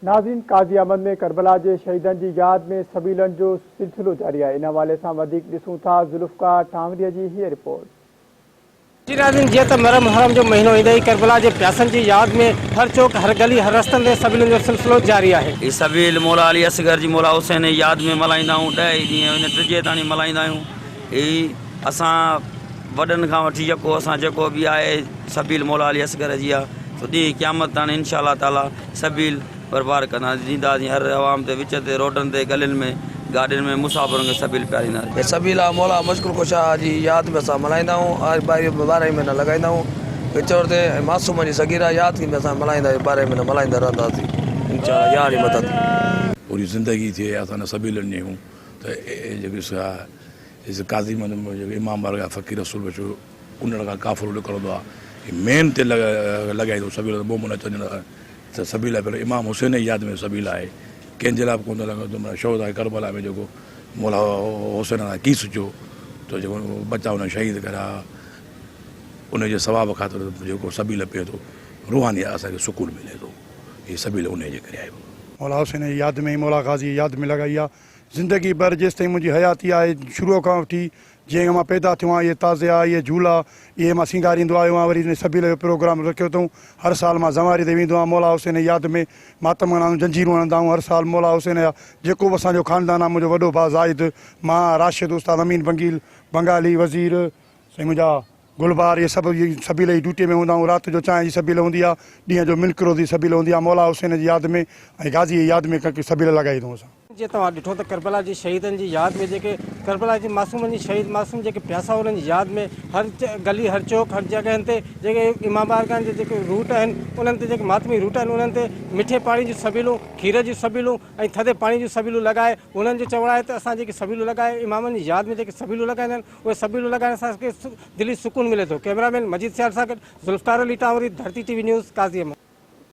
नाज़रीन, काज़ी अहमद में करबला के शहीदन की याद में सबीलन जो सिलसिलो जारी है। इन हवाले से ॾिसूं था ज़ुल्फ़कार टांगरीअ की हीअ रिपोर्ट। जी नाज़रीन, जीअं त मुहर्रम जो महीनो ईंदे ही करबला के प्यासनि की याद में हर चौक हर गली हर रस्तनि ते सबीलन जो सिलसिलो जारी है। ये सबील मौला अली असगर जी मौला हुसैन जी याद में मल्हाईंदा आहियूं। 10 ॾींहं टिजे ताणी मल्हाईंदा आहियूं। ही असां वॾनि खां वठी जेको बि आहे सबील मौला अली असगर जी आहे, तो ॾींहुं क़यामत ताणी इंशा अल्लाह ताला सबील बर्बाद कंदा ॾींदासीं। हर आवाम ते विच ते रोडनि ते गलियुनि में गाॾियुनि में मुसाफ़िरनि खे सबील पियारींदासीं। सबील मौला मशकुर कुशा जी याद में असां मल्हाईंदा आहियूं। 12 महीना लॻाईंदा आहियूं। विचोर ते मासूम जी सगीरा याद की असां मल्हाईंदा 12 महीना मल्हाईंदा रहंदासीं इंशा यार जी मदद। पूरी ज़िंदगी थिए असां सबीलनि जी हूं त जेके काज़ी इमाम बारगाह फ़कीर रसूल बचो उन खां काफ़िलो निकिरंदो आहे। मेन ते लॻाईंदो सबील मोमन अचनि त सबील आहे। पहिरियों इमाम हुसैन जी यादि में सबील आहे। कंहिंजे लाइ बि कोन लॻंदो। शौहद आहे करबला में जेको मौला हुसैन सां कीस जो त जेको बचा हुन शहीद करा उनजे सवाब ख़ातिर जेको सबील पिए थो रूहानी असांखे सुकून मिले थो। हीअ सबील उन जे करे आहे। मौला हुसैन जी यादि में मौला गाज़ी यादि में लॻाई आहे। ज़िंदगी भर जेसिताईं मुंहिंजी हयाती आहे, शुरूअ खां वठी जीअं मां पैदा थियो आहियां, इहे ताज़िया इहे झूला इहे मां सिंगारींदो आयो आहियां। वरी सबील जो प्रोग्राम रखियो अथऊं। हर साल मां ज़वारी ते वेंदो आहियां। मौला हुसैन जी यादि में मातम हणंदा आहियूं, जंजीरूं हणंदा आहियूं। हर साल मौला हुसैन जा जेको बि असांजो ख़ानदान आहे, मुंहिंजो वॾो भाउ ज़ाहिद, मां राशिद, उस्ताद अमीन बंगील, बंगाली वज़ीर, साईं मुंहिंजा गुलबार, ये सभु सबील जी ड्यूटी में हूंदा आहियूं। राति जो चांहि जी सबील हूंदी आहे, ॾींहं जो मिल्क रोज़ जी सबील हूंदी आहे। मौला हुसैन जी यादि में ऐं गाज़ी जी यादि में सबील लॻाई अथऊं असां। जी तव्हां ॾिठो त करबला जी शहीदनि जी यादि में जेके करबला जी मासूमनि जी शहीद मासूम जेके प्यासा उन्हनि जी यादि में हर गली हर चौक हर जॻहनि ते जेके इमाम बारगाह जे जेके रूट आहिनि उन्हनि ते जेके मातमी रूट आहिनि उन्हनि ते मिठे पाणी जूं सबीलूं, खीर जूं सबीलूं ऐं थधे पाणी जूं सबीलूं लॻाए उन्हनि जो चवण आहे त असां जेके सबीलूं लॻाए इमामनि जी यादि में जेके सबीलूं लॻाईंदा आहिनि उहे सबीलूं लॻाइण सां असांखे दिली सुकून मिले थो। कैमरामैन मजीद सियाल सां गॾु ज़ुल्फ़कार अली टांवरी, धरती TV न्यूज़, काज़ी अहमद।